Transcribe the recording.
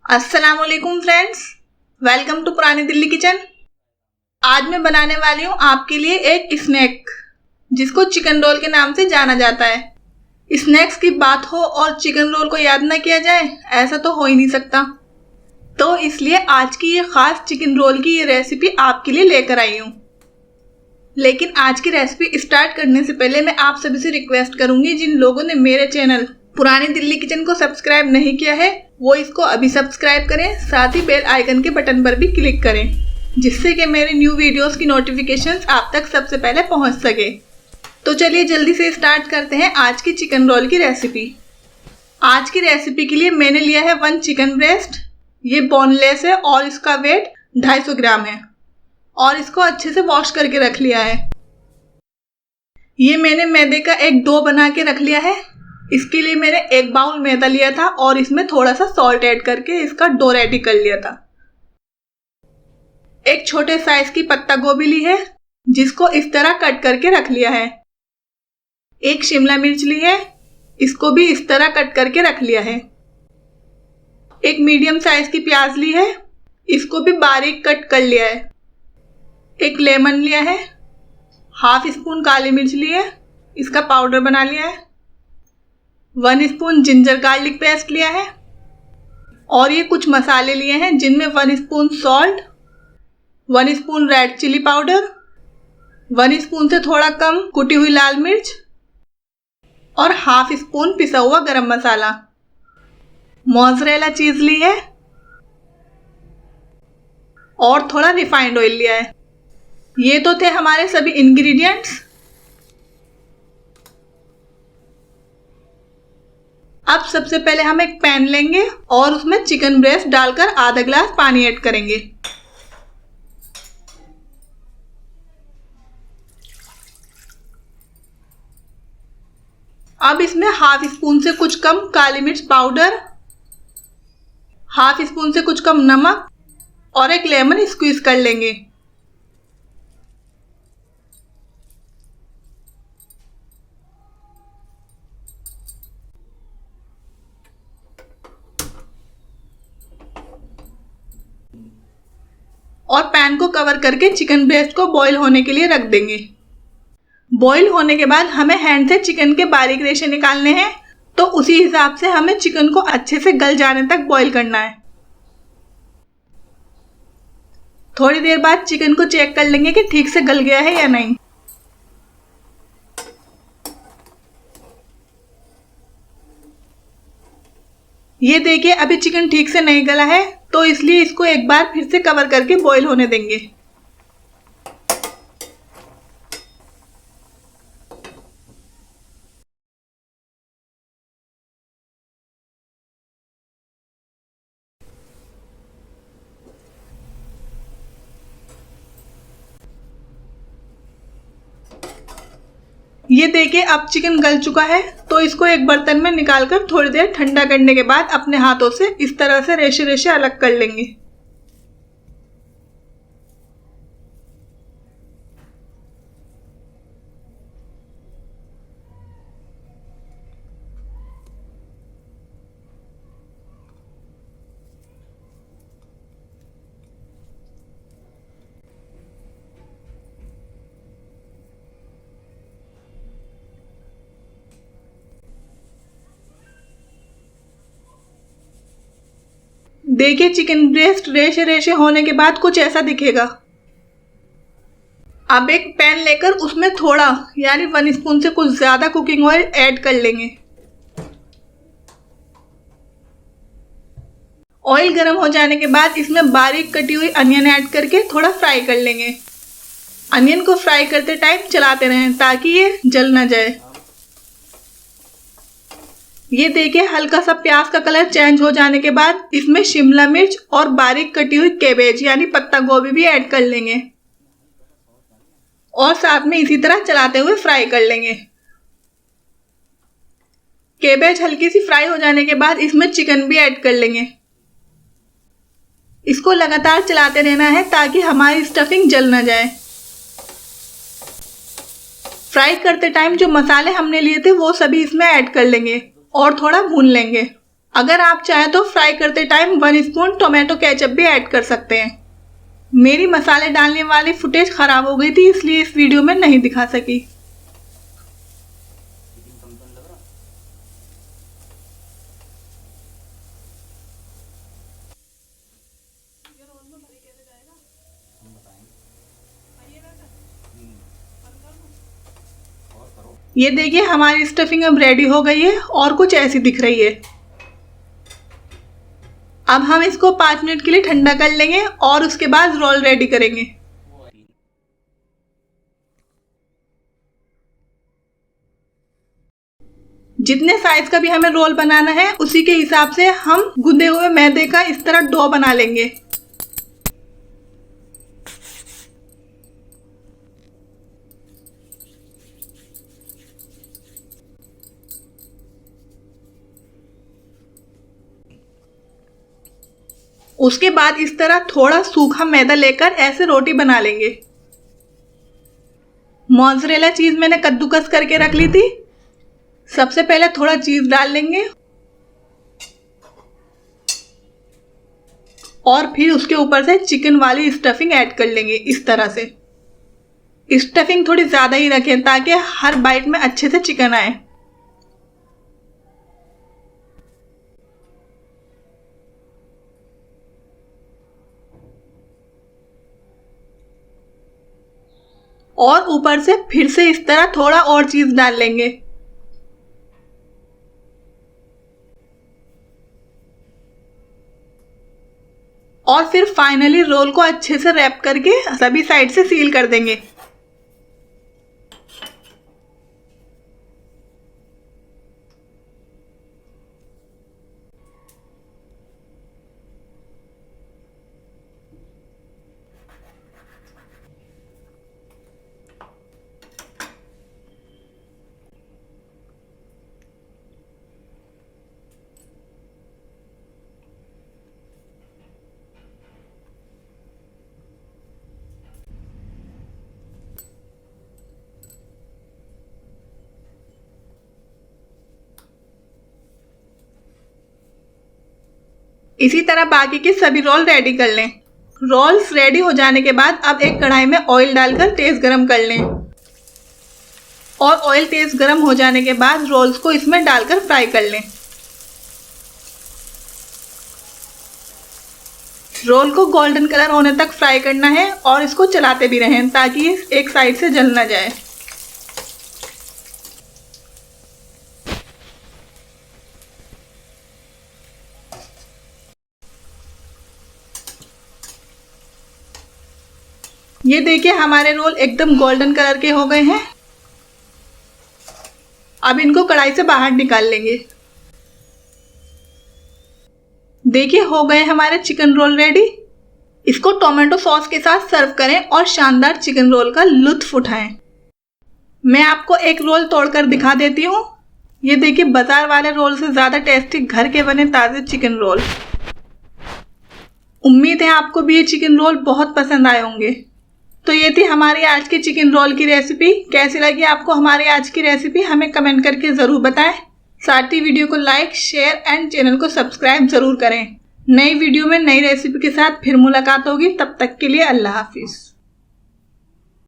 अस्सलाम वालेकुम friends, welcome to पुरानी दिल्ली किचन। आज मैं बनाने वाली हूँ आपके लिए एक स्नैक जिसको चिकन रोल के नाम से जाना जाता है। स्नैक्स की बात हो और चिकन रोल को याद ना किया जाए, ऐसा तो हो ही नहीं सकता। तो इसलिए आज की ये खास चिकन रोल की ये रेसिपी आपके लिए लेकर आई हूँ। लेकिन आज की रेसिपी स्टार्ट करने से पहले मैं आप सभी से रिक्वेस्ट करूंगी, जिन लोगों ने मेरे चैनल पुरानी दिल्ली किचन को सब्सक्राइब नहीं किया है वो इसको अभी सब्सक्राइब करें, साथ ही बेल आइकन के बटन पर भी क्लिक करें, जिससे कि मेरे न्यू वीडियोस की नोटिफिकेशंस आप तक सबसे पहले पहुंच सके। तो चलिए जल्दी से स्टार्ट करते हैं आज की चिकन रोल की रेसिपी। आज की रेसिपी के लिए मैंने लिया है 1 चिकन ब्रेस्ट। ये बोनलेस है और इसका वेट 250 ग्राम है और इसको अच्छे से वॉश करके रख लिया है। ये मैंने मैदे का एक डो बना के रख लिया है। इसके लिए मैंने 1 बाउल मैदा लिया था और इसमें थोड़ा सा सॉल्ट ऐड करके इसका डो रेडी कर लिया था। एक छोटे साइज की पत्ता गोभी ली है जिसको इस तरह कट करके रख लिया है। एक शिमला मिर्च ली है, इसको भी इस तरह कट करके रख लिया है। एक मीडियम साइज की प्याज ली है, इसको भी बारीक कट कर लिया है। एक लेमन लिया है, हाफ स्पून काली मिर्च ली है, इसका पाउडर बना लिया है। 1 स्पून जिंजर गार्लिक पेस्ट लिया है और ये कुछ मसाले लिए हैं जिनमें 1 spoon salt, 1 spoon red chili powder, 1 spoon से थोड़ा कम कुटी हुई लाल मिर्च और हाफ स्पून पिसा हुआ गरम मसाला। मोज़रेला चीज ली है और थोड़ा रिफाइंड ऑयल लिया है। ये तो थे हमारे सभी इंग्रेडिएंट्स। अब सबसे पहले हम एक पैन लेंगे और उसमें चिकन ब्रेस्ट डालकर आधा गिलास पानी ऐड करेंगे। अब इसमें हाफ स्पून से कुछ कम काली मिर्च पाउडर, हाफ स्पून से कुछ कम नमक और एक लेमन स्क्वीज कर लेंगे। और पैन को कवर करके चिकन ब्रेस्ट को बॉईल होने के लिए रख देंगे। बॉईल होने के बाद हमें हैंड से चिकन के बारीक रेशे निकालने हैं, तो उसी हिसाब से हमें चिकन को अच्छे से गल जाने तक बॉईल करना है। थोड़ी देर बाद चिकन को चेक कर लेंगे कि ठीक से गल गया है या नहीं। ये देखिए अभी चिकन ठीक से नहीं गला है, तो इसलिए इसको एक बार फिर से कवर करके बॉईल होने देंगे। ये देखिए अब चिकन गल चुका है, तो इसको एक बर्तन में निकालकर थोड़ी देर ठंडा करने के बाद अपने हाथों से इस तरह से रेशे रेशे अलग कर लेंगे। देखिए चिकन ब्रेस्ट रेशे रेशे होने के बाद कुछ ऐसा दिखेगा। अब एक पैन लेकर उसमें थोड़ा यानी 1 स्पून से कुछ ज्यादा कुकिंग ऑयल ऐड कर लेंगे। ऑयल गर्म हो जाने के बाद इसमें बारीक कटी हुई अनियन ऐड करके थोड़ा फ्राई कर लेंगे। अनियन को फ्राई करते टाइम चलाते रहें ताकि ये जल ना जाए। ये देखिए हल्का सा प्याज का कलर चेंज हो जाने के बाद इसमें शिमला मिर्च और बारीक कटी हुई कैबेज यानी पत्ता गोभी भी ऐड कर लेंगे और साथ में इसी तरह चलाते हुए फ्राई कर लेंगे। कैबेज हल्की सी फ्राई हो जाने के बाद इसमें चिकन भी ऐड कर लेंगे। इसको लगातार चलाते रहना है ताकि हमारी स्टफिंग जल ना जाए। फ्राई करते टाइम जो मसाले हमने लिए थे वो सभी इसमें ऐड कर लेंगे और थोड़ा भून लेंगे। अगर आप चाहें तो फ्राई करते टाइम 1 स्पून टोमेटो केचप भी ऐड कर सकते हैं। मेरी मसाले डालने वाली फुटेज खराब हो गई थी, इसलिए इस वीडियो में नहीं दिखा सकी। ये देखिए हमारी स्टफिंग अब रेडी हो गई है और कुछ ऐसी दिख रही है। अब हम इसको 5 मिनट के लिए ठंडा कर लेंगे और उसके बाद रोल रेडी करेंगे। जितने साइज का भी हमें रोल बनाना है उसी के हिसाब से हम गूंदे हुए मैदे का इस तरह डो बना लेंगे। उसके बाद इस तरह थोड़ा सूखा मैदा लेकर ऐसे रोटी बना लेंगे। मोज़रेला चीज मैंने कद्दूकस करके रख ली थी। सबसे पहले थोड़ा चीज डाल लेंगे और फिर उसके ऊपर से चिकन वाली स्टफिंग ऐड कर लेंगे। इस तरह से स्टफिंग थोड़ी ज्यादा ही रखें ताकि हर बाइट में अच्छे से चिकन आए। और ऊपर से फिर से इस तरह थोड़ा और चीज डाल लेंगे। और फिर फाइनली रोल को अच्छे से रैप करके सभी साइड से सील कर देंगे। इसी तरह बाकी के सभी रोल रेडी कर लें। रोल्स रेडी हो जाने के बाद अब एक कढ़ाई में ऑयल डालकर तेज गरम कर लें और ऑयल तेज गरम हो जाने के बाद रोल्स को इसमें डालकर फ्राई कर लें। रोल को गोल्डन कलर होने तक फ्राई करना है और इसको चलाते भी रहें ताकि एक साइड से जल ना जाए। ये देखिए हमारे रोल एकदम गोल्डन कलर के हो गए हैं। अब इनको कढ़ाई से बाहर निकाल लेंगे। देखिए हो गए हमारे चिकन रोल रेडी। इसको टोमेटो सॉस के साथ सर्व करें और शानदार चिकन रोल का लुत्फ उठाएं। मैं आपको एक रोल तोड़कर दिखा देती हूँ। ये देखिए बाजार वाले रोल से ज़्यादा टेस्टी घर के बने ताज़े चिकन रोल। उम्मीद है आपको भी ये चिकन रोल बहुत पसंद आए होंगे। तो ये थी हमारी आज की चिकन रोल की रेसिपी। कैसी लगी आपको हमारी आज की रेसिपी हमें कमेंट करके ज़रूर बताएं। साथ ही वीडियो को लाइक, शेयर एंड चैनल को सब्सक्राइब ज़रूर करें। नई वीडियो में नई रेसिपी के साथ फिर मुलाकात होगी। तब तक के लिए अल्लाह हाफिज़।